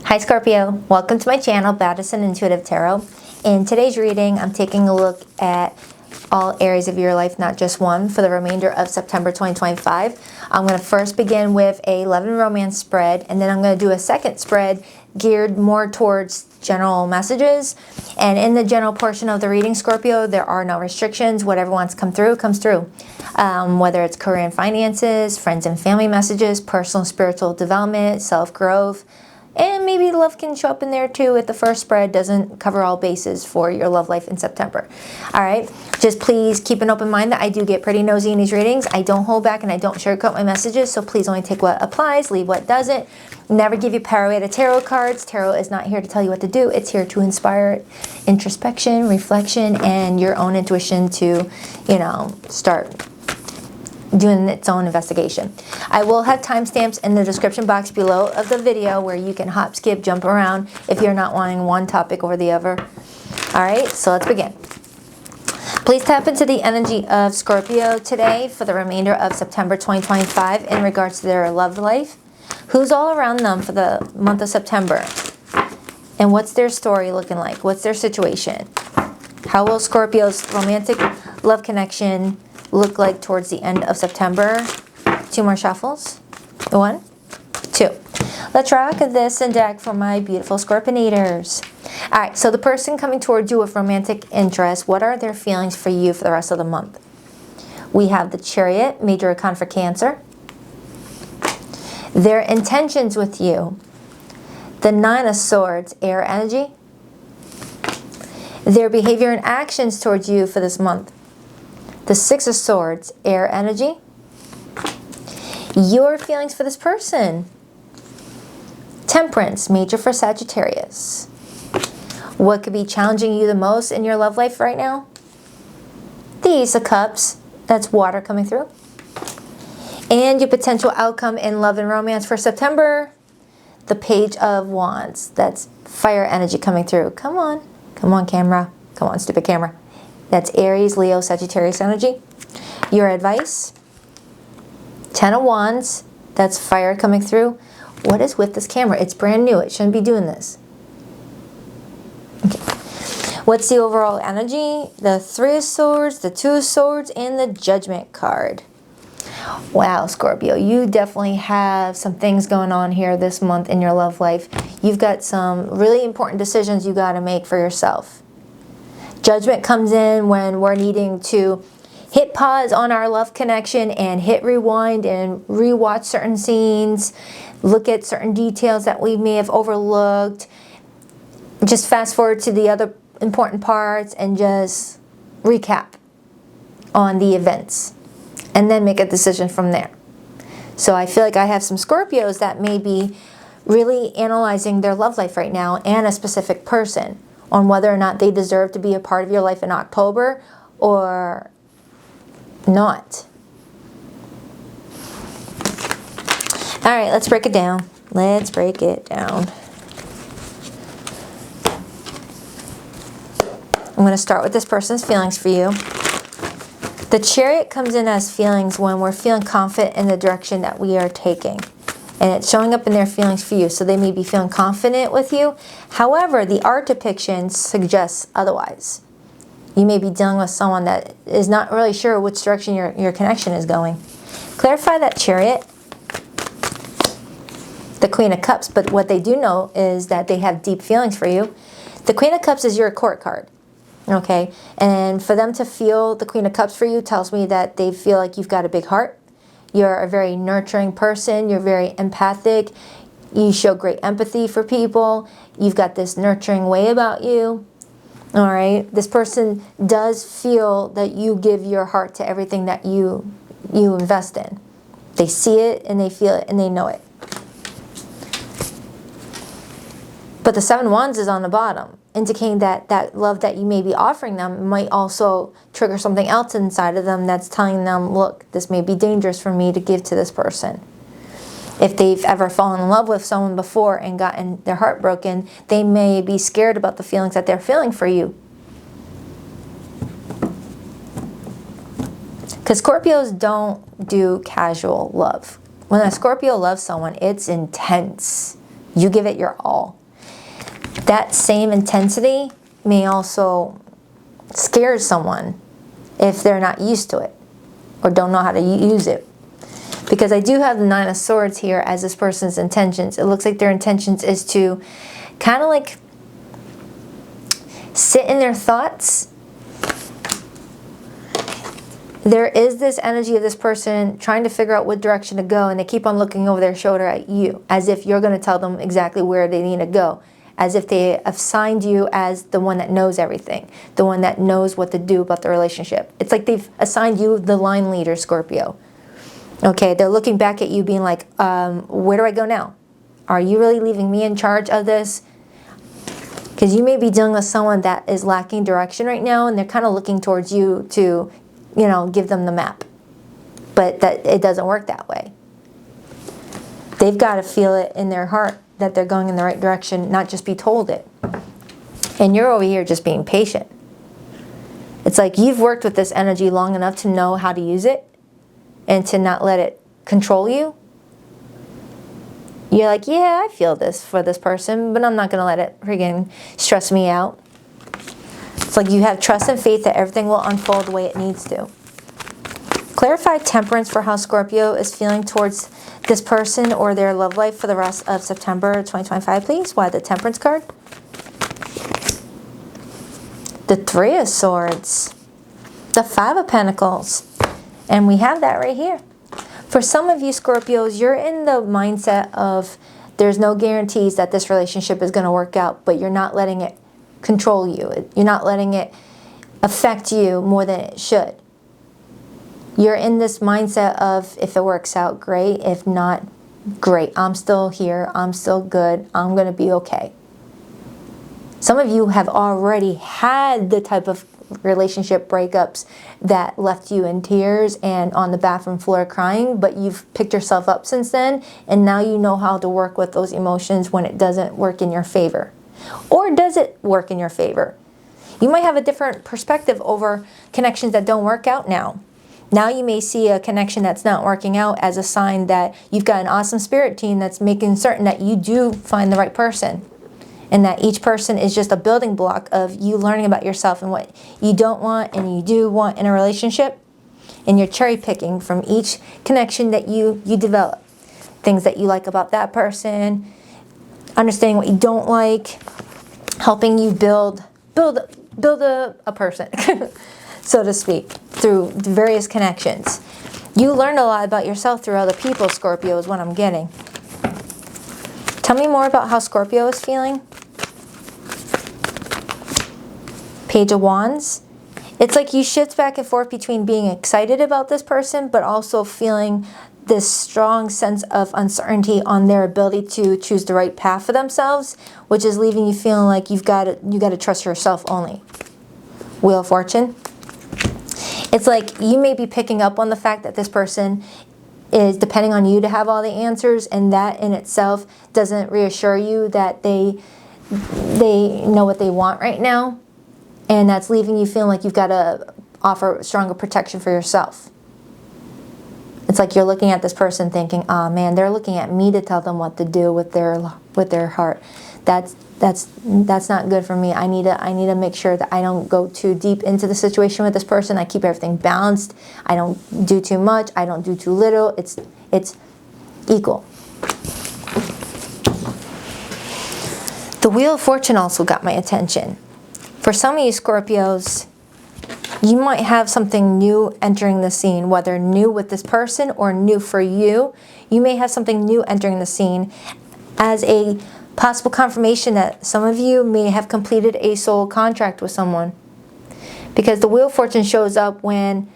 Hi Scorpio, welcome to my channel, Baddison Intuitive Tarot. In today's reading, I'm taking a look at all areas of your life, not just one, for the remainder of September 2025. I'm going to first begin with a love and romance spread, and then I'm going to do a second spread geared more towards general messages. And in the general portion of the reading, Scorpio, there are no restrictions. Whatever wants to come through, comes through. Whether it's career and finances, friends and family messages, personal and spiritual development, self-growth, and maybe love can show up in there too if the first spread doesn't cover all bases for your love life in September. All right, just please keep an open mind that I do get pretty nosy in these readings. I don't hold back and I don't sugarcoat my messages, so please only take what applies, leave what doesn't. Never give you power away to tarot cards. Tarot is not here to tell you what to do. It's here to inspire introspection, reflection, and your own intuition to, start doing its own investigation. I will have timestamps in the description box below of the video where you can hop, skip, jump around if you're not wanting one topic over the other. All right, so let's begin. Please tap into the energy of Scorpio today for the remainder of September 2025 in regards to their love life. Who's all around them for the month of September? And what's their story looking like? What's their situation? How will Scorpio's romantic love connection look like towards the end of September? Two more shuffles. 1, 2. Let's rock this and deck for my beautiful Scorpionators. All right, so the person coming towards you with romantic interest, what are their feelings for you for the rest of the month? We have the Chariot, Major Arcana for Cancer. Their intentions with you. The Nine of Swords, air energy. Their behavior and actions towards you for this month. The Six of Swords, air energy. Your feelings for this person. Temperance, major for Sagittarius. What could be challenging you the most in your love life right now? The Ace of Cups, that's water coming through. And your potential outcome in love and romance for September. The Page of Wands, that's fire energy coming through. Come on. Come on, camera. Come on, stupid camera. That's Aries, Leo, Sagittarius energy. Your advice. 10 of Wands. That's fire coming through. What is with this camera? It's brand new. It shouldn't be doing this. Okay. What's the overall energy? The Three of Swords, the Two of Swords, and the Judgment card. Wow, Scorpio, you definitely have some things going on here this month in your love life. You've got some really important decisions you got to make for yourself. Judgment comes in when we're needing to hit pause on our love connection and hit rewind and rewatch certain scenes, look at certain details that we may have overlooked, just fast forward to the other important parts and just recap on the events and then make a decision from there. So I feel like I have some Scorpios that may be really analyzing their love life right now and a specific person on whether or not they deserve to be a part of your life in October or not. All right, let's break it down. Let's break it down. I'm going to start with this person's feelings for you. The Chariot comes in as feelings when we're feeling confident in the direction that we are taking. And it's showing up in their feelings for you. So they may be feeling confident with you. However, the art depiction suggests otherwise. You may be dealing with someone that is not really sure which direction your connection is going. Clarify that Chariot. The Queen of Cups. But what they do know is that they have deep feelings for you. The Queen of Cups is your court card. Okay, and for them to feel the Queen of Cups for you tells me that they feel like you've got a big heart. You're a very nurturing person. You're very empathic. You show great empathy for people. You've got this nurturing way about you. All right, this person does feel that you give your heart to everything that you invest in. They see it and they feel it and they know it. But the Seven of Wands is on the bottom, indicating that that love that you may be offering them might also trigger something else inside of them that's telling them, look, this may be dangerous for me to give to this person. If they've ever fallen in love with someone before and gotten their heart broken, they may be scared about the feelings that they're feeling for you. Because Scorpios don't do casual love. When a Scorpio loves someone, it's intense. You give it your all. That same intensity may also scare someone if they're not used to it or don't know how to use it. Because I do have the Nine of Swords here as this person's intentions. It looks like their intentions is to kind of like sit in their thoughts. There is this energy of this person trying to figure out what direction to go, and they keep on looking over their shoulder at you as if you're going to tell them exactly where they need to go, as if they assigned you as the one that knows everything, the one that knows what to do about the relationship. It's like they've assigned you the line leader, Scorpio. Okay, they're looking back at you being like, where do I go now? Are you really leaving me in charge of this? Because you may be dealing with someone that is lacking direction right now, and they're kind of looking towards you to, you know, give them the map. But that it doesn't work that way. They've got to feel it in their heart that they're going in the right direction, not just be told it. And you're over here just being patient. It's like you've worked with this energy long enough to know how to use it and to not let it control you. You're like, yeah, I feel this for this person, but I'm not going to let it friggin' stress me out. It's like you have trust and faith that everything will unfold the way it needs to. Clarify temperance for how Scorpio is feeling towards this person or their love life for the rest of September 2025, please. Why the Temperance card? The Three of Swords. The Five of Pentacles. And we have that right here. For some of you Scorpios, you're in the mindset of there's no guarantees that this relationship is going to work out, but you're not letting it control you. You're not letting it affect you more than it should. You're in this mindset of if it works out, great. If not, great. I'm still here. I'm still good. I'm going to be okay. Some of you have already had the type of relationship breakups that left you in tears and on the bathroom floor crying, but you've picked yourself up since then, and now you know how to work with those emotions when it doesn't work in your favor. Or does it work in your favor? You might have a different perspective over connections that don't work out now. Now you may see a connection that's not working out as a sign that you've got an awesome spirit team that's making certain that you do find the right person. And that each person is just a building block of you learning about yourself and what you don't want and you do want in a relationship. And you're cherry picking from each connection that you develop. Things that you like about that person, understanding what you don't like, helping you build a person, so to speak, through various connections. You learn a lot about yourself through other people, Scorpio, is what I'm getting. Tell me more about how Scorpio is feeling. Page of Wands. It's like you shift back and forth between being excited about this person, but also feeling this strong sense of uncertainty on their ability to choose the right path for themselves, which is leaving you feeling like you got to trust yourself only. Wheel of Fortune. It's like you may be picking up on the fact that this person is depending on you to have all the answers, and that in itself doesn't reassure you that they know what they want right now, and that's leaving you feeling like you've got to offer stronger protection for yourself. It's like you're looking at this person thinking, oh man, they're looking at me to tell them what to do with their heart. That's not good for me. I need to make sure that I don't go too deep into the situation with this person. I keep everything balanced. I don't do too much. I don't do too little. It's equal. The Wheel of Fortune also got my attention. For some of you Scorpios, you might have something new entering the scene, whether new with this person or new for you. You may have something new entering the scene as a possible confirmation that some of you may have completed a soul contract with someone. Because the Wheel of Fortune shows up when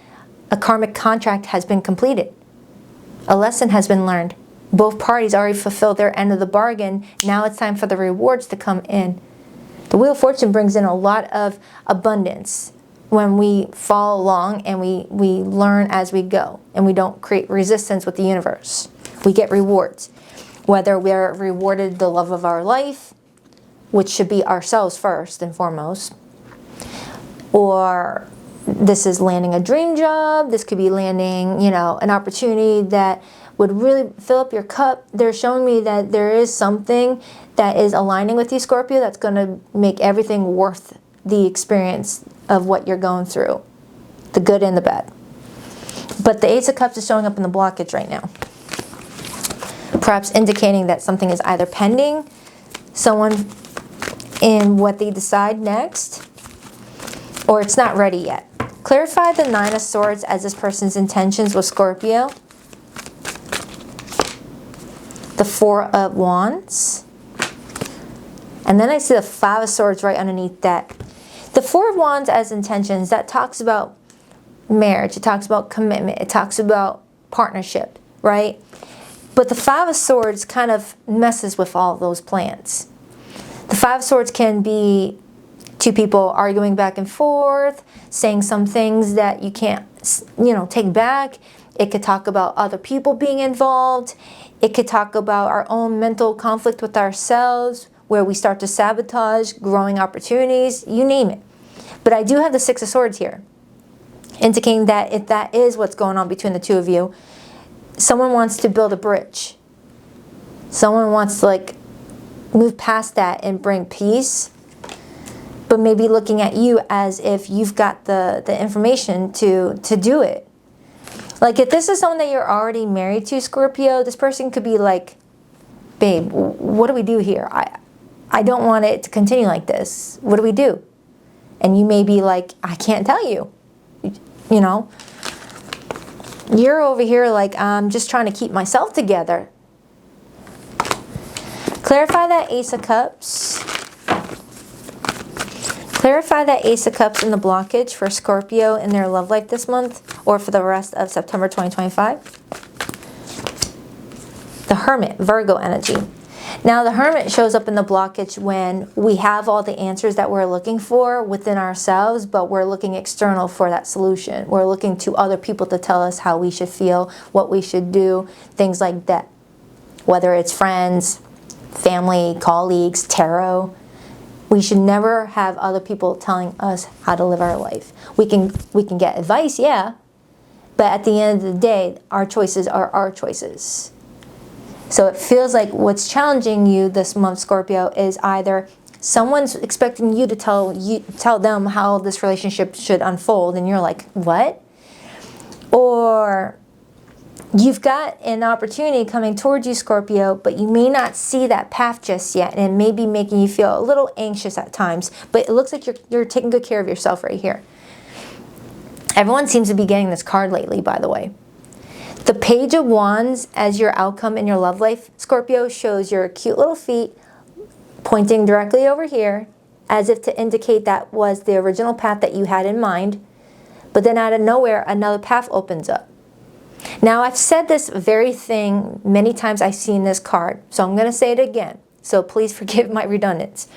a karmic contract has been completed. A lesson has been learned. Both parties already fulfilled their end of the bargain. Now it's time for the rewards to come in. The Wheel of Fortune brings in a lot of abundance when we follow along and we learn as we go, and we don't create resistance with the universe. We get rewards. Whether we're rewarded the love of our life, which should be ourselves first and foremost, or this is landing a dream job, this could be landing, an opportunity that would really fill up your cup. They're showing me that there is something that is aligning with you, Scorpio, that's going to make everything worth the experience of what you're going through, the good and the bad. But the Ace of Cups is showing up in the blockage right now, perhaps indicating that something is either pending, someone in what they decide next, or it's not ready yet. Clarify the Nine of Swords as this person's intentions with Scorpio. The Four of Wands. And then I see the Five of Swords right underneath that. The Four of Wands as intentions, that talks about marriage. It talks about commitment. It talks about partnership, right? But the Five of Swords kind of messes with all of those plans. The Five of Swords can be two people arguing back and forth, saying some things that you can't, take back. It could talk about other people being involved. It could talk about our own mental conflict with ourselves, where we start to sabotage growing opportunities, you name it. But I do have the Six of Swords here, indicating that if that is what's going on between the two of you, someone wants to build a bridge. Someone wants to move past that and bring peace, but maybe looking at you as if you've got the information to do it. Like, if this is someone that you're already married to, Scorpio, this person could be like, babe, what do we do here? I don't want it to continue like this. What do we do? And you may be like, I can't tell you. You're over here like, I'm just trying to keep myself together. Clarify that Ace of Cups. Clarify that Ace of Cups in the blockage for Scorpio in their love life this month, or for the rest of September 2025. The Hermit, Virgo energy. Now, the Hermit shows up in the blockage when we have all the answers that we're looking for within ourselves, but we're looking external for that solution. We're looking to other people to tell us how we should feel, what we should do, things like that. Whether it's friends, family, colleagues, tarot. We should never have other people telling us how to live our life. We can get advice, yeah, but at the end of the day, our choices are our choices. So it feels like what's challenging you this month, Scorpio, is either someone's expecting you to tell them how this relationship should unfold, and you're like, what? Or you've got an opportunity coming towards you, Scorpio, but you may not see that path just yet, and it may be making you feel a little anxious at times, but it looks like you're taking good care of yourself right here. Everyone seems to be getting this card lately, by the way. The Page of Wands as your outcome in your love life, Scorpio, shows your cute little feet pointing directly over here, as if to indicate that was the original path that you had in mind, but then out of nowhere, another path opens up. Now, I've said this very thing many times I've seen this card, so I'm going to say it again. So please forgive my redundance.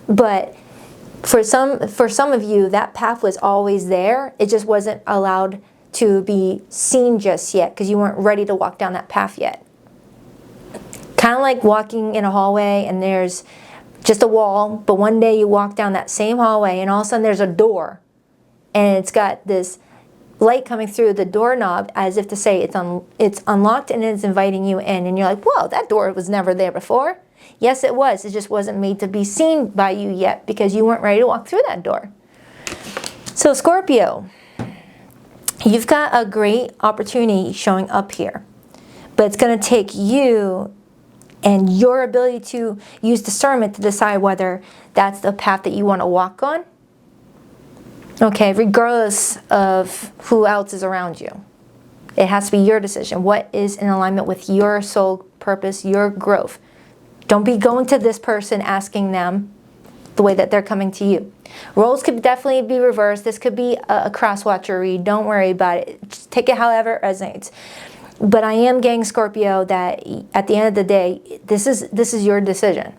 But for some of you, that path was always there. It just wasn't allowed to be seen just yet because you weren't ready to walk down that path yet. Kind of like walking in a hallway and there's just a wall, but one day you walk down that same hallway and all of a sudden there's a door and it's got this light coming through the doorknob as if to say it's unlocked and it's inviting you in, and you're like, whoa, that door was never there before. Yes, it was. It just wasn't made to be seen by you yet because you weren't ready to walk through that door. So Scorpio, you've got a great opportunity showing up here, but it's going to take you and your ability to use discernment to decide whether that's the path that you want to walk on. Okay, regardless of who else is around you. It has to be your decision. What is in alignment with your soul purpose, your growth? Don't be going to this person asking them the way that they're coming to you. Roles could definitely be reversed. This could be a cross-watcher read. Don't worry about it. Just take it however it resonates. But I am getting, Scorpio, that at the end of the day, this is your decision.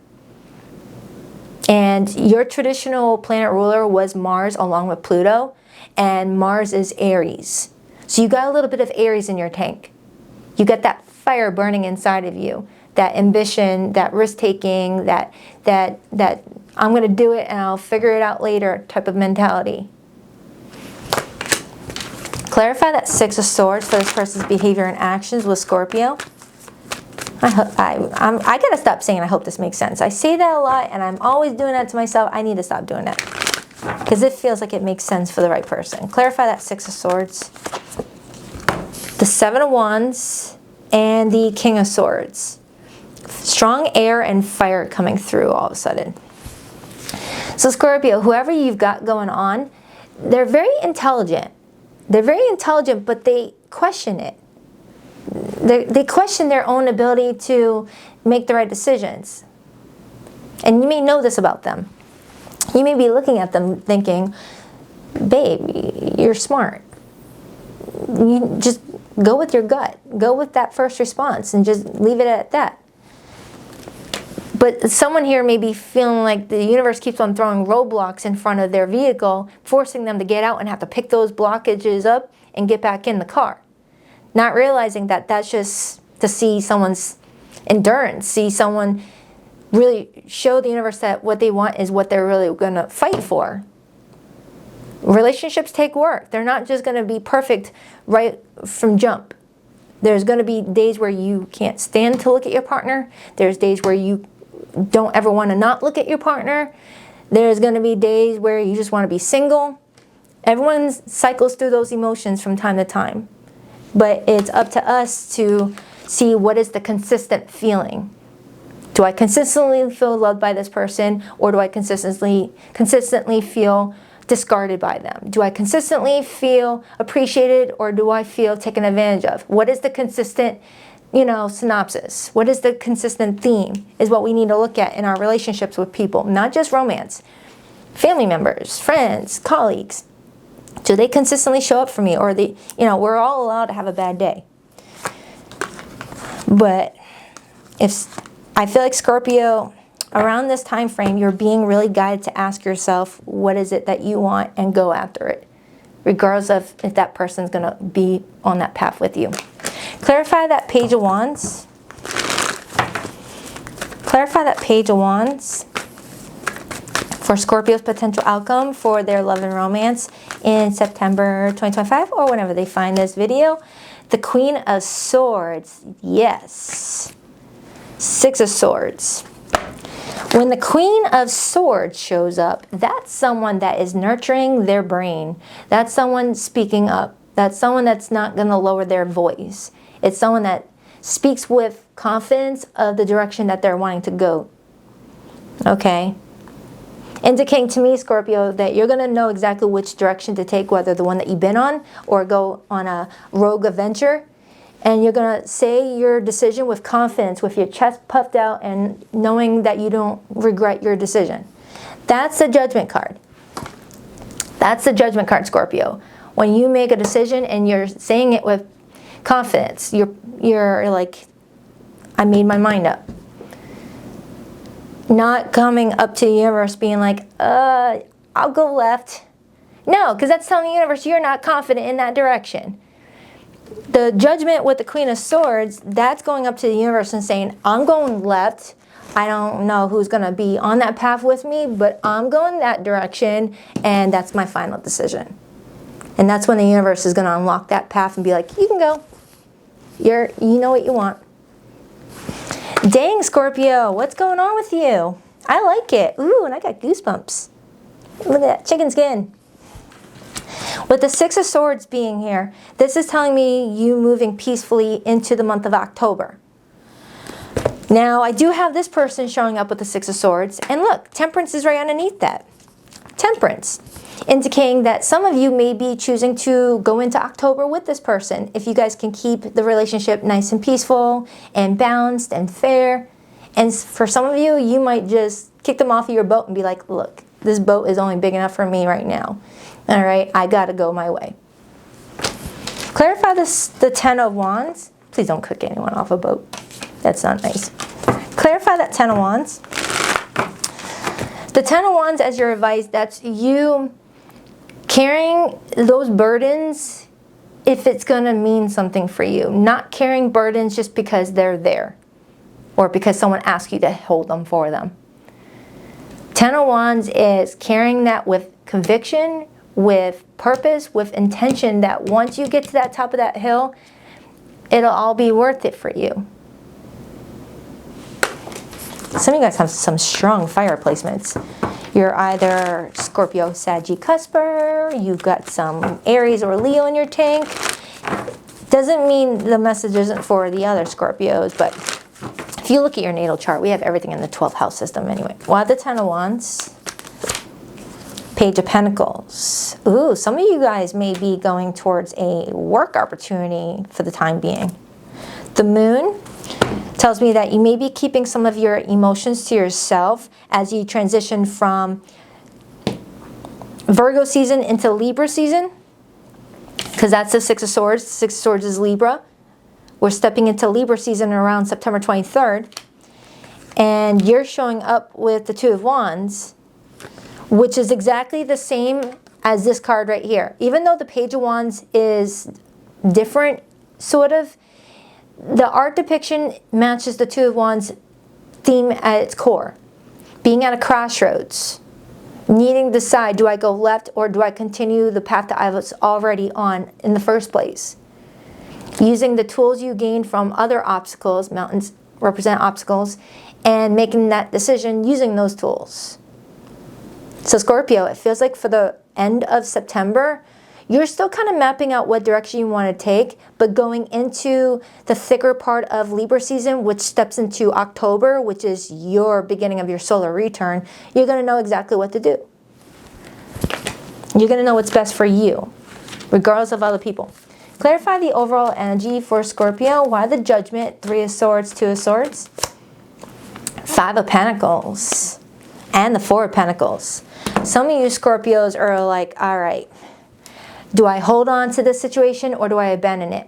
And your traditional planet ruler was Mars along with Pluto, and Mars is Aries. So you got a little bit of Aries in your tank. You got that fire burning inside of you, that ambition, that risk-taking, that I'm going to do it and I'll figure it out later type of mentality. Clarify that Six of Swords for this person's behavior and actions with Scorpio. I gotta stop saying I hope this makes sense. I say that a lot and I'm always doing that to myself. I need to stop doing that because it feels like it makes sense for the right person. Clarify that Six of Swords, the Seven of Wands, and the King of Swords. Strong air and fire coming through all of a sudden. So Scorpio, whoever you've got going on, they're very intelligent. They're very intelligent, but they question it. They question their own ability to make the right decisions. And you may know this about them. You may be looking at them thinking, babe, you're smart. You just go with your gut. Go with that first response and just leave it at that. But someone here may be feeling like the universe keeps on throwing roadblocks in front of their vehicle, forcing them to get out and have to pick those blockages up and get back in the car. Not realizing that that's just to see someone's endurance, see someone really show the universe that what they want is what they're really going to fight for. Relationships take work. They're not just going to be perfect right from jump. There's going to be days where you can't stand to look at your partner. There's days where you don't ever want to not look at your partner. There's going to be days where you just want to be single. Everyone cycles through those emotions from time to time. But it's up to us to see what is the consistent feeling. Do I consistently feel loved by this person, or do I consistently feel discarded by them? Do I consistently feel appreciated, or do I feel taken advantage of? What is the consistent, synopsis? What is the consistent theme is what we need to look at in our relationships with people, not just romance. Family members, friends, colleagues. Do they consistently show up for me? Or we're all allowed to have a bad day. But I feel like Scorpio, around this time frame, you're being really guided to ask yourself, what is it that you want, and go after it, regardless of if that person's going to be on that path with you. Clarify that Page of Wands. Clarify that Page of Wands for Scorpio's potential outcome for their love and romance in September 2025 or whenever they find this video. The Queen of Swords. Yes. Six of Swords. When the Queen of Swords shows up, that's someone that is nurturing their brain. That's someone speaking up. That's someone that's not going to lower their voice. It's someone that speaks with confidence of the direction that they're wanting to go. Okay? Indicating to me, Scorpio, that you're going to know exactly which direction to take, whether the one that you've been on or go on a rogue adventure. And you're going to say your decision with confidence, with your chest puffed out and knowing that you don't regret your decision. That's the Judgment card. That's the Judgment card, Scorpio. When you make a decision and you're saying it with confidence, you're like, I made my mind up. Not coming up to the universe being like, I'll go left. No, because that's telling the universe you're not confident in that direction. The Judgment with the Queen of Swords, that's going up to the universe and saying, I'm going left. I don't know who's going to be on that path with me, but I'm going that direction, and that's my final decision. And that's when the universe is going to unlock that path and be like, you can go. You know what you want. Dang, Scorpio, what's going on with you? I like it. Ooh, and I got goosebumps. Look at that chicken skin. With the Six of Swords being here, this is telling me you moving peacefully into the month of October. Now, I do have this person showing up with the Six of Swords, and look, Temperance is right underneath that. Temperance, indicating that some of you may be choosing to go into October with this person if you guys can keep the relationship nice and peaceful and balanced and fair. And for some of you, you might just kick them off of your boat and be like, look, this boat is only big enough for me right now. All right, I gotta go my way. Clarify the Ten of Wands. Please don't kick anyone off a boat. That's not nice. Clarify that Ten of Wands. The Ten of Wands, as your advice, that's you carrying those burdens if it's going to mean something for you. Not carrying burdens just because they're there or because someone asked you to hold them for them. Ten of Wands is carrying that with conviction, with purpose, with intention, that once you get to that top of that hill, it'll all be worth it for you. Some of you guys have some strong fire placements. You're either Scorpio, Saggy, Cusper, you've got some Aries or Leo in your tank. Doesn't mean the message isn't for the other Scorpios, but if you look at your natal chart, we have everything in the 12th house system anyway. Well, at the 10 of Wands, Page of Pentacles. Ooh, some of you guys may be going towards a work opportunity for the time being. The Moon tells me that you may be keeping some of your emotions to yourself as you transition from Virgo season into Libra season, because that's the Six of Swords. Six of Swords is Libra. We're stepping into Libra season around September 23rd, and you're showing up with the Two of Wands, which is exactly the same as this card right here. Even though the Page of Wands is different, sort of, the art depiction matches the Two of Wands theme at its core. Being at a crossroads, needing to decide, do I go left or do I continue the path that I was already on in the first place? Using the tools you gained from other obstacles, mountains represent obstacles, and making that decision using those tools. So Scorpio, it feels like for the end of September, you're still kind of mapping out what direction you want to take, but going into the thicker part of Libra season, which steps into October, which is your beginning of your solar return, you're going to know exactly what to do. You're going to know what's best for you, regardless of other people. Clarify the overall energy for Scorpio. Why the Judgment? Three of Swords, Two of Swords, Five of Pentacles, and the Four of Pentacles. Some of you Scorpios are like, all right, do I hold on to this situation or do I abandon it?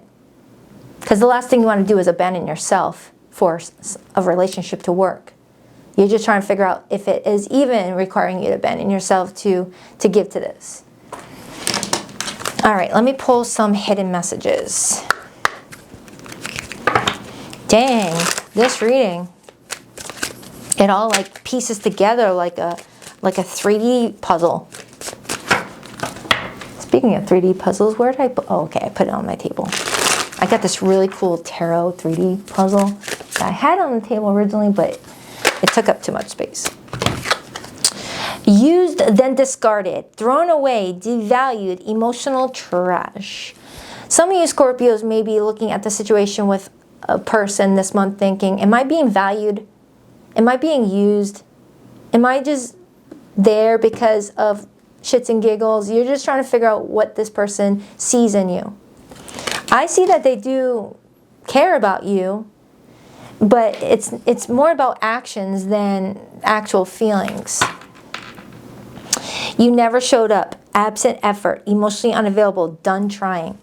Because the last thing you want to do is abandon yourself for a relationship to work. You're just trying to figure out if it is even requiring you to abandon yourself to give to this. All right, let me pull some hidden messages. Dang, this reading, it all like pieces together like a 3D puzzle. Speaking of 3D puzzles, where did I put? Oh, okay, I put it on my table. I got this really cool tarot 3D puzzle that I had on the table originally, but it took up too much space. Used, then discarded, thrown away, devalued, emotional trash. Some of you Scorpios may be looking at the situation with a person this month thinking, am I being valued? Am I being used? Am I just there because of shits and giggles? You're just trying to figure out what this person sees in you. I see that they do care about you, but it's more about actions than actual feelings. You never showed up, absent effort, emotionally unavailable, done trying.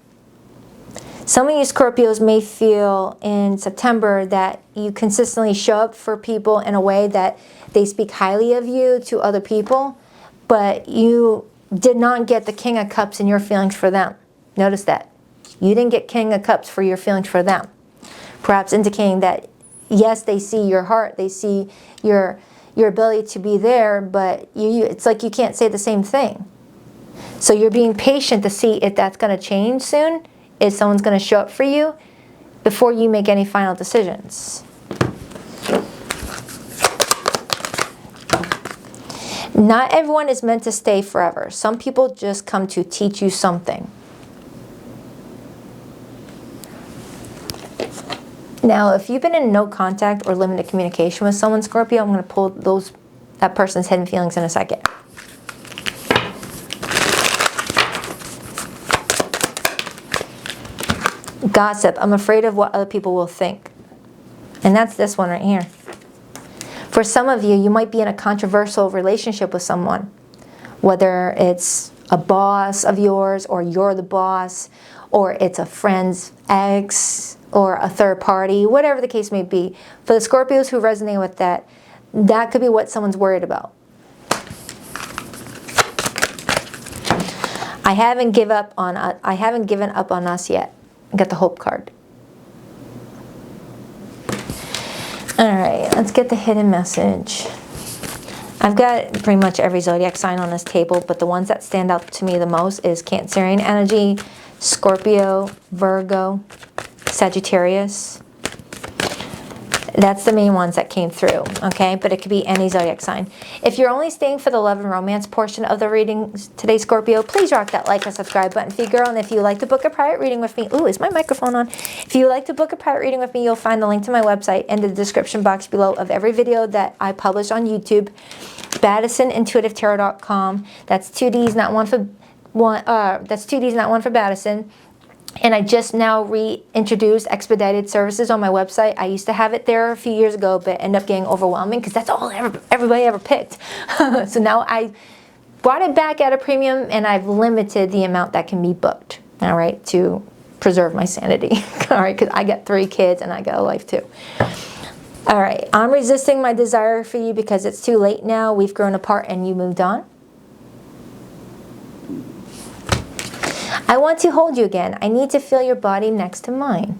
Some of you Scorpios may feel in September that you consistently show up for people in a way that they speak highly of you to other people, but you did not get the King of Cups in your feelings for them. Notice that. You didn't get King of Cups for your feelings for them. Perhaps indicating that, yes, they see your heart, they see your ability to be there, but it's like you can't say the same thing. So you're being patient to see if that's going to change soon, if someone's going to show up for you, before you make any final decisions. Not everyone is meant to stay forever. Some people just come to teach you something. Now, if you've been in no contact or limited communication with someone, Scorpio, I'm going to pull that person's hidden feelings in a second. Gossip. I'm afraid of what other people will think. And that's this one right here. For some of you, you might be in a controversial relationship with someone. Whether it's a boss of yours, or you're the boss, or it's a friend's ex, or a third party, whatever the case may be. For the Scorpios who resonate with that, that could be what someone's worried about. I haven't given up on us yet. I got the Hope card. All right, let's get the hidden message. I've got pretty much every zodiac sign on this table, but the ones that stand out to me the most is Cancerian energy, Scorpio, Virgo, Sagittarius. That's the main ones that came through, okay? But it could be any zodiac sign. If you're only staying for the love and romance portion of the reading today, Scorpio, please rock that like and subscribe button for you, girl. And if you like to book a private reading with me, ooh, is my microphone on? If you like to book a private reading with me, you'll find the link to my website in the description box below of every video that I publish on YouTube. BaddisonIntuitiveTarot.com. That's 2Ds, not one for one. That's 2Ds, not one for Baddison. And I just now reintroduced expedited services on my website. I used to have it there a few years ago, but it ended up getting overwhelming because that's all everybody ever picked. So now I brought it back at a premium, and I've limited the amount that can be booked, all right, to preserve my sanity, all right, because I got 3 kids and I got a life too. All right, I'm resisting my desire for you because it's too late now. We've grown apart and you moved on. I want to hold you again. I need to feel your body next to mine.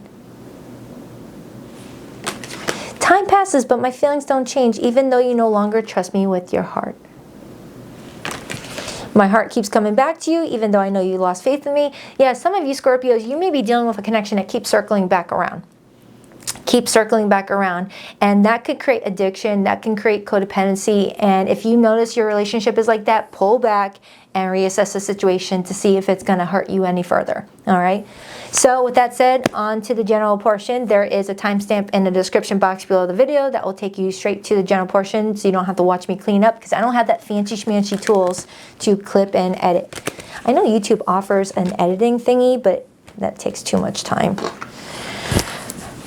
Time passes, but my feelings don't change, even though you no longer trust me with your heart. My heart keeps coming back to you, even though I know you lost faith in me. Yeah, some of you Scorpios, you may be dealing with a connection that keeps circling back around. Keep circling back around, and that could create addiction, that can create codependency. And if you notice your relationship is like that, pull back and reassess the situation to see if it's going to hurt you any further. All right, so with that said, on to the general portion. There is a timestamp in the description box below the video that will take you straight to the general portion, so you don't have to watch me clean up, because I don't have that fancy schmancy tools to clip and edit. I know YouTube offers an editing thingy, but that takes too much time.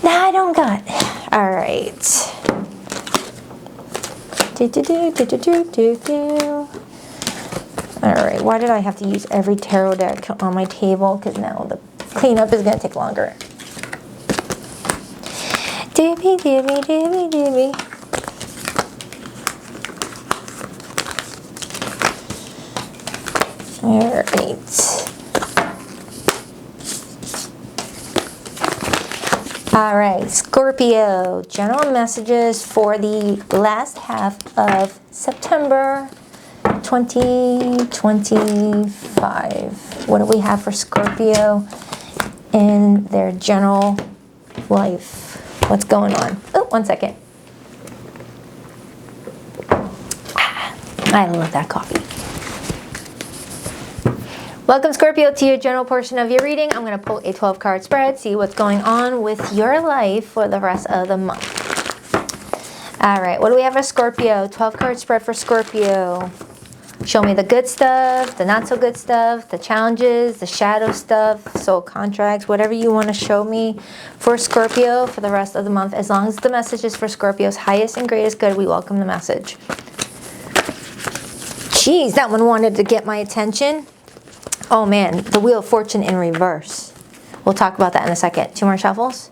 Nah, I don't got. All right. All right. Why did I have to use every tarot deck on my table? Because now the cleanup is going to take longer. Dibby, dibby, dibby, dibby. All right. All right, Scorpio, general messages for the last half of September 2025. What do we have for Scorpio in their general life? What's going on? Oh, one second. I love that coffee. Welcome, Scorpio, to your general portion of your reading. I'm going to pull a 12-card spread, see what's going on with your life for the rest of the month. All right, what do we have for Scorpio? 12-card spread for Scorpio. Show me the good stuff, the not so good stuff, the challenges, the shadow stuff, soul contracts, whatever you want to show me for Scorpio for the rest of the month. As long as the message is for Scorpio's highest and greatest good, we welcome the message. Jeez, that one wanted to get my attention. Oh man, the Wheel of Fortune in reverse. We'll talk about that in a second. 2 more shuffles.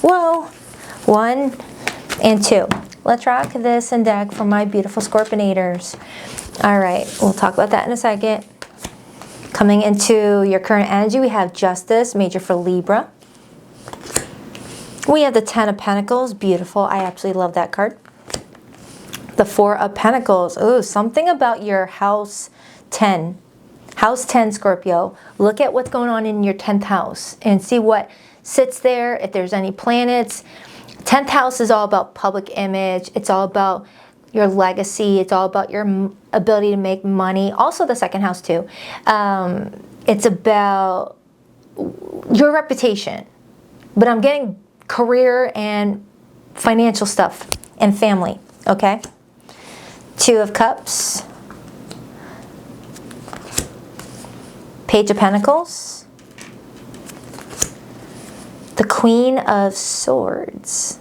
Whoa. 1 and 2. Let's rock this and deck for my beautiful Scorpionators. All right, we'll talk about that in a second. Coming into your current energy, we have Justice, major for Libra. We have the 10 of Pentacles, beautiful. I absolutely love that card. The 4 of Pentacles. Ooh, something about your house 10. House 10, Scorpio. Look at what's going on in your 10th house and see what sits there, if there's any planets. 10th house is all about public image. It's all about your legacy. It's all about your ability to make money. Also the 2nd house too. It's about your reputation. But I'm getting career and financial stuff and family, okay? 2 of Cups. Page of Pentacles, the Queen of Swords,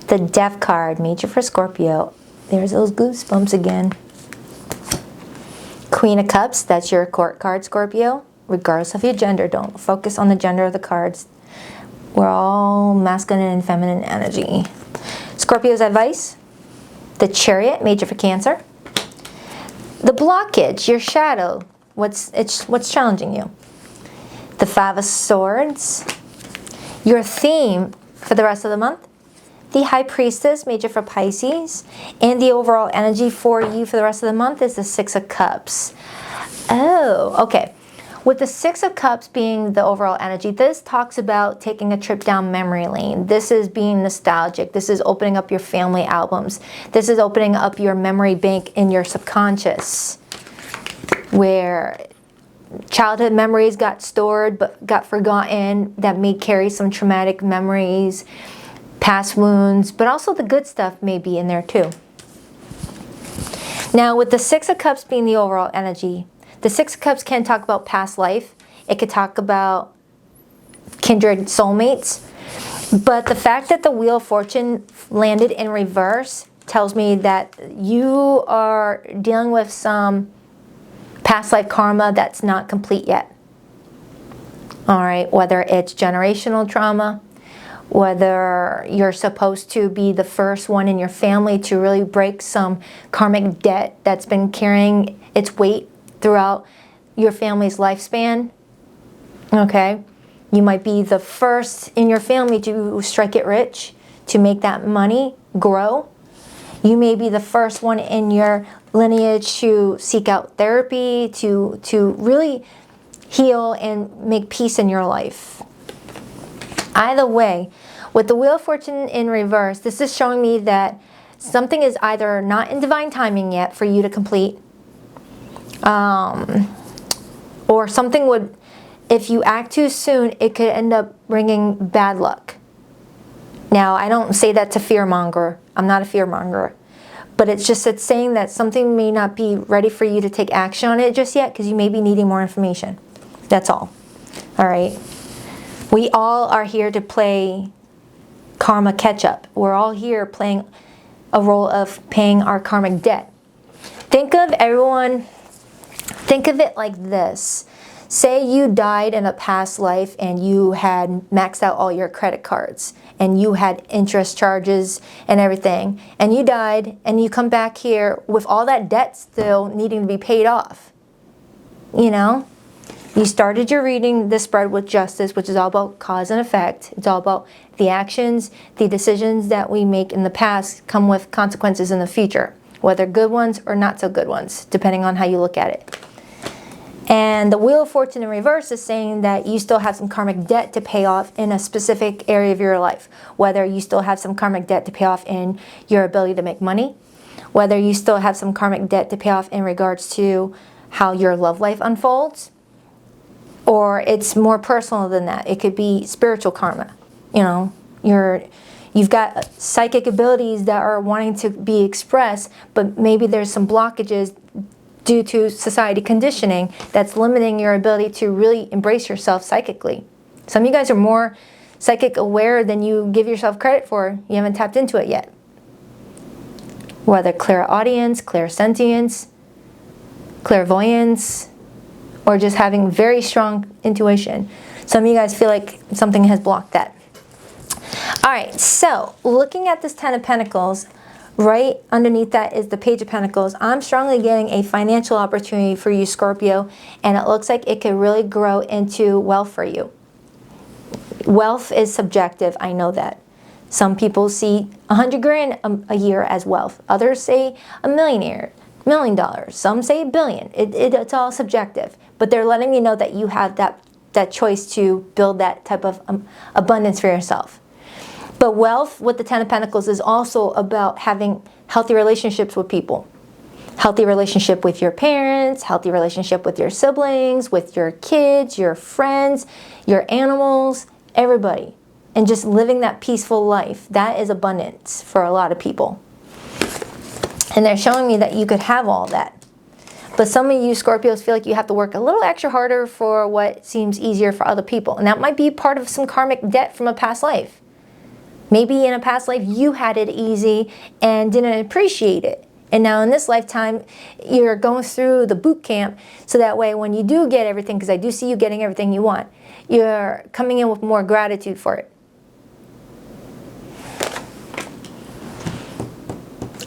the Death card, major for Scorpio. There's those goosebumps again. Queen of Cups, that's your court card, Scorpio. Regardless of your gender, don't focus on the gender of the cards. We're all masculine and feminine energy. Scorpio's advice, the Chariot, major for Cancer. The blockage, your shadow, what's challenging you. The 5 of Swords. Your theme for the rest of the month, the High Priestess, major for Pisces. And the overall energy for you for the rest of the month is the Six of Cups. Oh, okay. With the Six of Cups being the overall energy, this talks about taking a trip down memory lane. This is being nostalgic. This is opening up your family albums. This is opening up your memory bank in your subconscious, where childhood memories got stored but got forgotten, that may carry some traumatic memories, past wounds, but also the good stuff may be in there too. Now with the Six of Cups being the overall energy, the Six of Cups can talk about past life. It could talk about kindred soulmates. But the fact that the Wheel of Fortune landed in reverse tells me that you are dealing with some past life karma that's not complete yet. All right, whether it's generational trauma, whether you're supposed to be the first one in your family to really break some karmic debt that's been carrying its weight throughout your family's lifespan. Okay, you might be the first in your family to strike it rich, to make that money grow. You may be the first one in your lineage to seek out therapy, to really heal and make peace in your life. Either way, with the Wheel of Fortune in reverse, this is showing me that something is either not in divine timing yet for you to complete, or something would, if you act too soon, it could end up bringing bad luck. Now, I don't say that to fearmonger. I'm not a fearmonger. But it's saying that something may not be ready for you to take action on it just yet because you may be needing more information. That's all. All right? We all are here to play karma catch-up. We're all here playing a role of paying our karmic debt. Think of it like this. Say you died in a past life and you had maxed out all your credit cards and you had interest charges and everything, and you died and you come back here with all that debt still needing to be paid off. You know? You started your reading, The Spread with Justice, which is all about cause and effect. It's all about the actions, the decisions that we make in the past come with consequences in the future, whether good ones or not so good ones, depending on how you look at it. And the Wheel of Fortune in reverse is saying that you still have some karmic debt to pay off in a specific area of your life. Whether you still have some karmic debt to pay off in your ability to make money, whether you still have some karmic debt to pay off in regards to how your love life unfolds, or it's more personal than that. It could be spiritual karma. You know, you've got psychic abilities that are wanting to be expressed, but maybe there's some blockages due to society conditioning that's limiting your ability to really embrace yourself psychically. Some of you guys are more psychic aware than you give yourself credit for. You haven't tapped into it yet. Whether clairaudience, clairsentience, clairvoyance, or just having very strong intuition. Some of you guys feel like something has blocked that. All right, so looking at this Ten of Pentacles, right underneath that is the Page of Pentacles. I'm strongly getting a financial opportunity for you, Scorpio, and it looks like it could really grow into wealth for you. Wealth is subjective, I know that. Some people see 100 grand a year as wealth. Others say $1 million. Some say $1 billion. It's all subjective. But they're letting you know that you have that choice to build that type of abundance for yourself. But wealth with the Ten of Pentacles is also about having healthy relationships with people. Healthy relationship with your parents, healthy relationship with your siblings, with your kids, your friends, your animals, everybody. And just living that peaceful life. That is abundance for a lot of people. And they're showing me that you could have all that. But some of you Scorpios feel like you have to work a little extra harder for what seems easier for other people. And that might be part of some karmic debt from a past life. Maybe in a past life you had it easy and didn't appreciate it. And now in this lifetime, you're going through the boot camp so that way when you do get everything, because I do see you getting everything you want, you're coming in with more gratitude for it.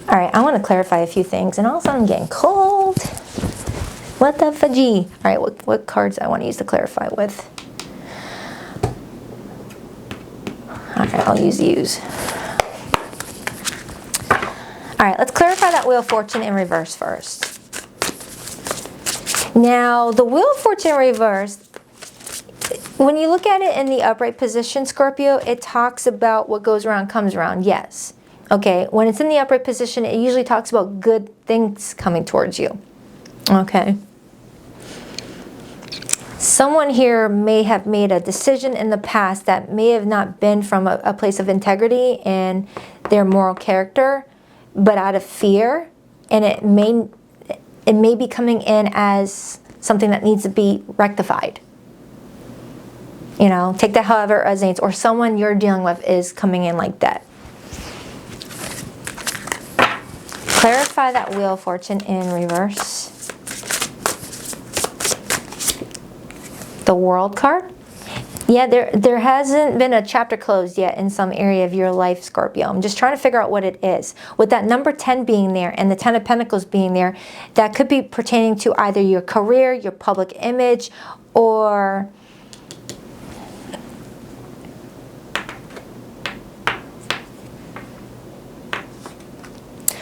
All right, I want to clarify a few things, and also I'm getting cold. What the fudgy? All right, what cards I want to use to clarify with? All right, I'll use these. All right, let's clarify that Wheel of Fortune in reverse first. Now, the Wheel of Fortune in reverse, when you look at it in the upright position, Scorpio, it talks about what goes around comes around, yes. Okay, when it's in the upright position, it usually talks about good things coming towards you. Okay. Someone here may have made a decision in the past that may have not been from a place of integrity and their moral character, but out of fear, and it may be coming in as something that needs to be rectified. You know, take that however it resonates, or someone you're dealing with is coming in like that. Clarify that Wheel of Fortune in reverse. The World card. Yeah, there hasn't been a chapter closed yet in some area of your life, Scorpio. I'm just trying to figure out what it is. With that number 10 being there and the 10 of Pentacles being there, that could be pertaining to either your career, your public image, or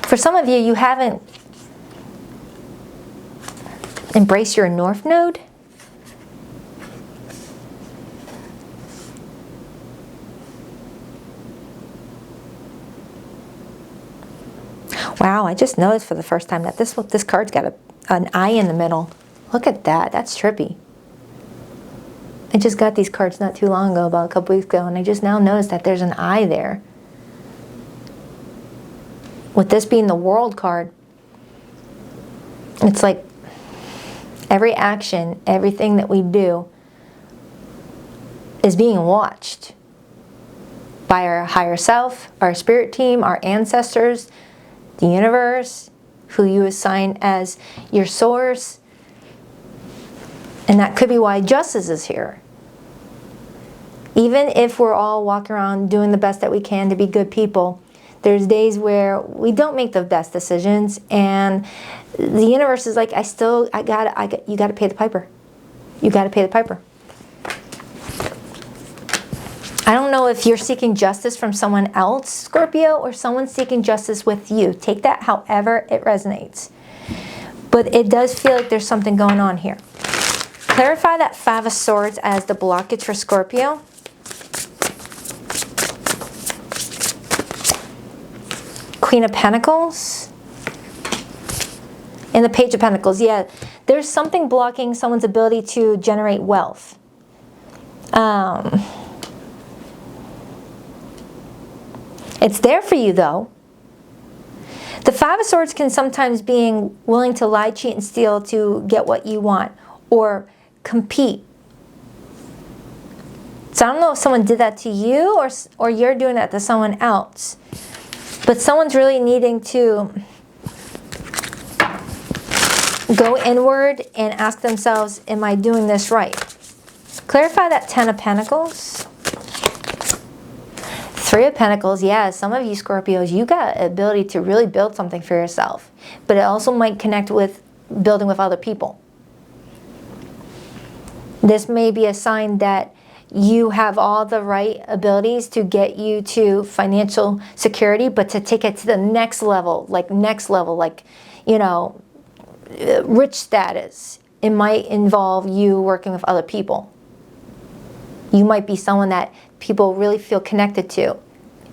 for some of you, you haven't embraced your North Node. Wow, I just noticed for the first time that this card's got an eye in the middle. Look at that. That's trippy. I just got these cards not too long ago, about a couple weeks ago, and I just now noticed that there's an eye there. With this being the World card, it's like every action, everything that we do is being watched by our higher self, our spirit team, our ancestors, the universe, who you assign as your source. And that could be why justice is here. Even if we're all walking around doing the best that we can to be good people, there's days where we don't make the best decisions, and the universe is like, you gotta pay the piper. You gotta pay the piper. I don't know if you're seeking justice from someone else, Scorpio, or someone seeking justice with you. Take that however it resonates. But it does feel like there's something going on here. Clarify that Five of Swords as the blockage for Scorpio. Queen of Pentacles. And the Page of Pentacles. Yeah, there's something blocking someone's ability to generate wealth. It's there for you, though. The Five of Swords can sometimes be willing to lie, cheat, and steal to get what you want, or compete. So I don't know if someone did that to you, or you're doing that to someone else. But someone's really needing to go inward and ask themselves, am I doing this right? Clarify that Ten of Pentacles. Three of Pentacles, yeah, some of you Scorpios, you got the ability to really build something for yourself. But it also might connect with building with other people. This may be a sign that you have all the right abilities to get you to financial security, but to take it to the next level, like, you know, rich status. It might involve you working with other people. You might be someone that people really feel connected to.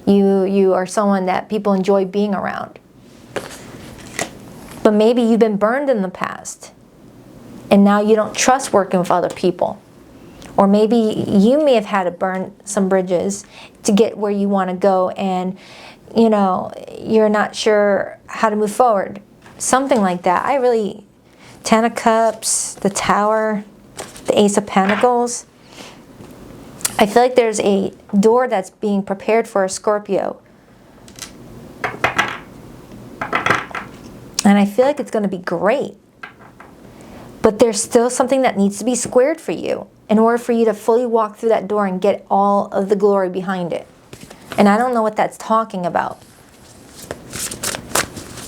You are someone that people enjoy being around. But maybe you've been burned in the past, and now you don't trust working with other people. Or maybe you may have had to burn some bridges to get where you want to go, and you know, you're not sure how to move forward. Something like that. Ten of Cups, the Tower, the Ace of Pentacles. I feel like there's a door that's being prepared for a Scorpio. And I feel like it's going to be great. But there's still something that needs to be squared for you in order for you to fully walk through that door and get all of the glory behind it. And I don't know what that's talking about.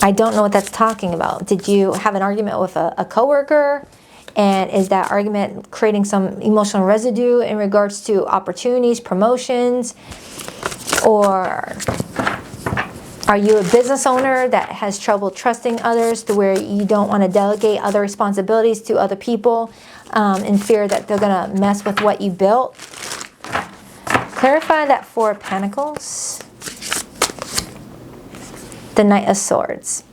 I don't know what that's talking about. Did you have an argument with a coworker? And is that argument creating some emotional residue in regards to opportunities, promotions? Or Are you a business owner that has trouble trusting others to where you don't want to delegate other responsibilities to other people in fear that they're going to mess with what you built? Clarify that Four of Pentacles. The Knight of Swords.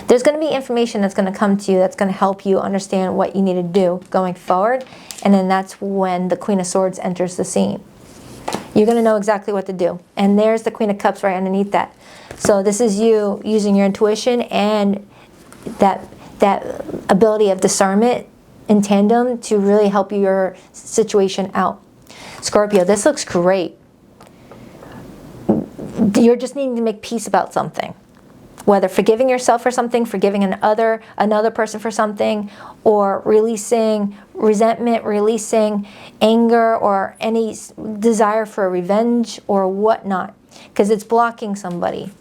There's going to be information that's going to come to you that's going to help you understand what you need to do going forward. And then that's when the Queen of Swords enters the scene. You're going to know exactly what to do. And there's the Queen of Cups right underneath that. So this is you using your intuition and that ability of discernment in tandem to really help your situation out. Scorpio, this looks great. You're just needing to make peace about something. Whether forgiving yourself for something, forgiving another person for something, or releasing resentment, releasing anger, or any desire for revenge or whatnot, because it's blocking somebody.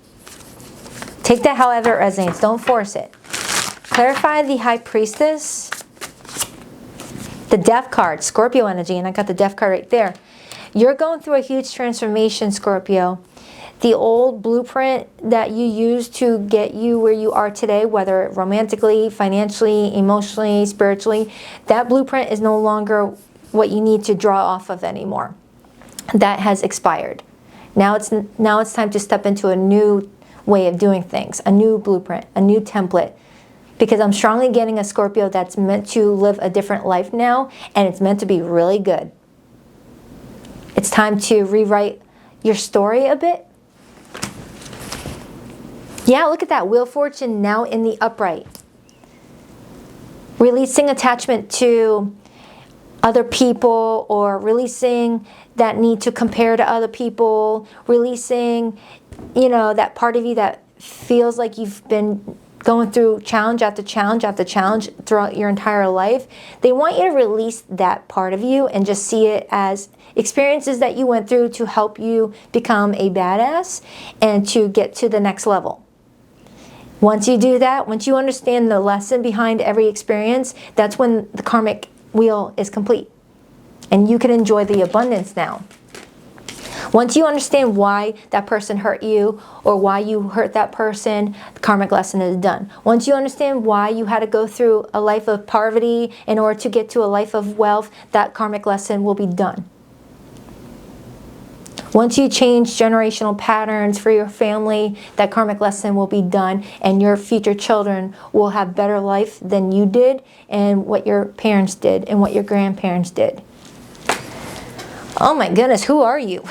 Take that however it resonates. Don't force it. Clarify the High Priestess. The Death card, Scorpio energy, and I got the Death card right there. You're going through a huge transformation, Scorpio. The old blueprint that you used to get you where you are today, whether romantically, financially, emotionally, spiritually, that blueprint is no longer what you need to draw off of anymore. That has expired. Now it's time to step into a new way of doing things, a new blueprint, a new template. Because I'm strongly getting a Scorpio that's meant to live a different life now, and it's meant to be really good. It's time to rewrite your story a bit. Yeah, look at that. Wheel of Fortune now in the upright. Releasing attachment to other people, or releasing that need to compare to other people. Releasing, that part of you that feels like you've been going through challenge after challenge after challenge throughout your entire life. They want you to release that part of you and just see it as experiences that you went through to help you become a badass and to get to the next level. Once you do that, once you understand the lesson behind every experience, that's when the karmic wheel is complete. And you can enjoy the abundance now. Once you understand why that person hurt you or why you hurt that person, the karmic lesson is done. Once you understand why you had to go through a life of poverty in order to get to a life of wealth, that karmic lesson will be done. Once you change generational patterns for your family, that karmic lesson will be done, and your future children will have better life than you did, and what your parents did, and what your grandparents did. Oh my goodness, who are you?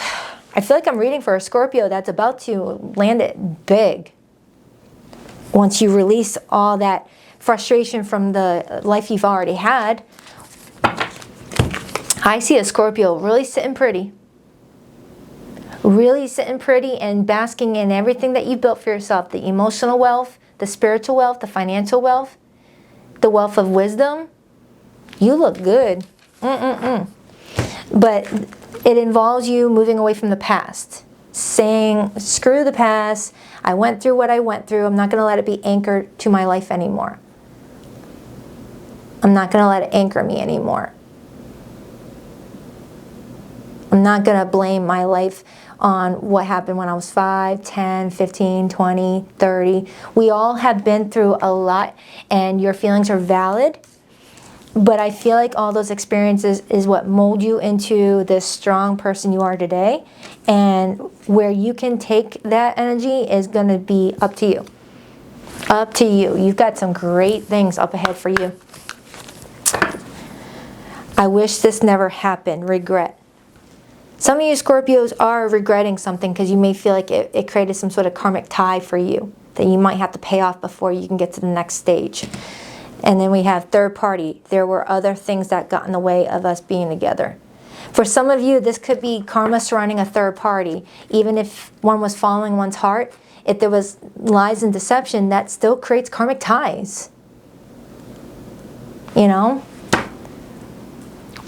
I feel like I'm reading for a Scorpio that's about to land it big. Once you release all that frustration from the life you've already had, I see a Scorpio really sitting pretty. Really sitting pretty and basking in everything that you built for yourself. The emotional wealth, the spiritual wealth, the financial wealth, the wealth of wisdom. You look good. But it involves you moving away from the past. Saying, screw the past. I went through what I went through. I'm not going to let it be anchored to my life anymore. I'm not going to let it anchor me anymore. I'm not going to blame my life on what happened when I was 5, 10, 15, 20, 30. We all have been through a lot, and your feelings are valid. But I feel like all those experiences is what mold you into this strong person you are today. And where you can take that energy is going to be up to you. Up to you. You've got some great things up ahead for you. I wish this never happened. Regret. Some of you Scorpios are regretting something because you may feel like it created some sort of karmic tie for you that you might have to pay off before you can get to the next stage. And then we have third party. There were other things that got in the way of us being together. For some of you, this could be karma surrounding a third party. Even if one was following one's heart, if there was lies and deception, that still creates karmic ties. You know?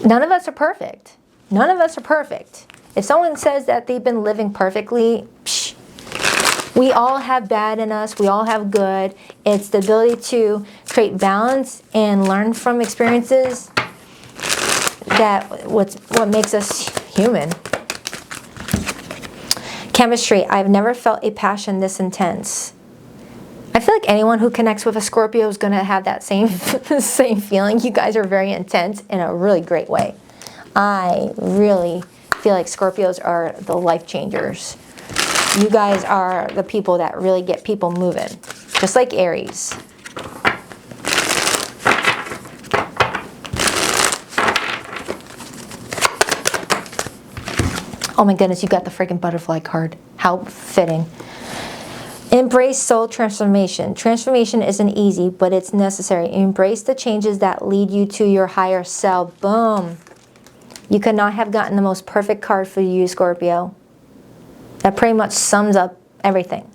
None of us are perfect. None of us are perfect. If someone says that they've been living perfectly, psh, we all have bad in us. We all have good. It's the ability to create balance and learn from experiences that what makes us human. Chemistry. I've never felt a passion this intense. I feel like anyone who connects with a Scorpio is going to have that same feeling. You guys are very intense in a really great way. I really feel like Scorpios are the life changers. You guys are the people that really get people moving, just like Aries. Oh my goodness, you got the freaking butterfly card. How fitting. Embrace soul transformation. Transformation isn't easy, but it's necessary. Embrace the changes that lead you to your higher self. Boom. You could not have gotten the most perfect card for you, Scorpio. That pretty much sums up everything.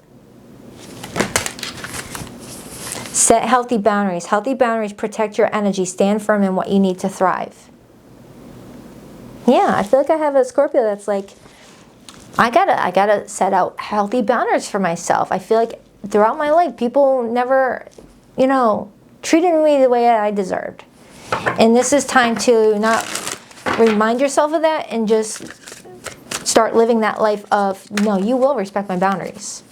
Set healthy boundaries. Healthy boundaries protect your energy. Stand firm in what you need to thrive. Yeah, I feel like I have a Scorpio that's like, I gotta set out healthy boundaries for myself. I feel like throughout my life, people never, you know, treated me the way I deserved. And this is time to not remind yourself of that and just start living that life of, no, you will respect my boundaries.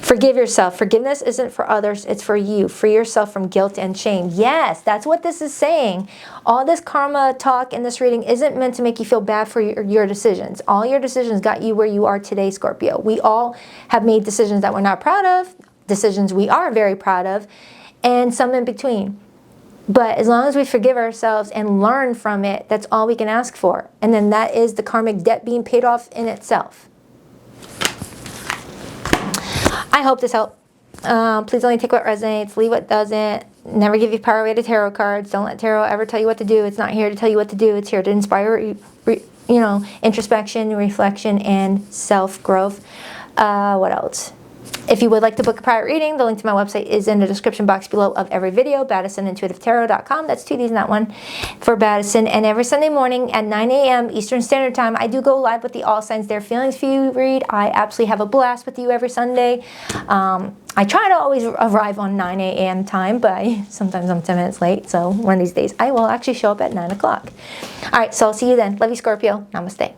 Forgive yourself. Forgiveness isn't for others, it's for you. Free yourself from guilt and shame. Yes, that's what this is saying. All this karma talk in this reading isn't meant to make you feel bad for your decisions. All your decisions got you where you are today, Scorpio. We all have made decisions that we're not proud of, decisions we are very proud of, and some in between. But as long as we forgive ourselves and learn from it, that's all we can ask for. And then that is the karmic debt being paid off in itself. I hope this helped. Please only take what resonates, leave what doesn't. Never give you power-weighted tarot cards. Don't let tarot ever tell you what to do. It's not here to tell you what to do. It's here to inspire, introspection, reflection, and self-growth. What else? If you would like to book a private reading, the link to my website is in the description box below of every video, BaddisonIntuitiveTarot.com. That's 2 Ds in that one for Baddison. And every Sunday morning at 9 a.m. Eastern Standard Time, I do go live with the All Signs Their Feelings for You read. I absolutely have a blast with you every Sunday. I try to always arrive on 9 a.m. time, but sometimes I'm 10 minutes late. So one of these days, I will actually show up at 9 o'clock. All right, so I'll see you then. Love you, Scorpio. Namaste.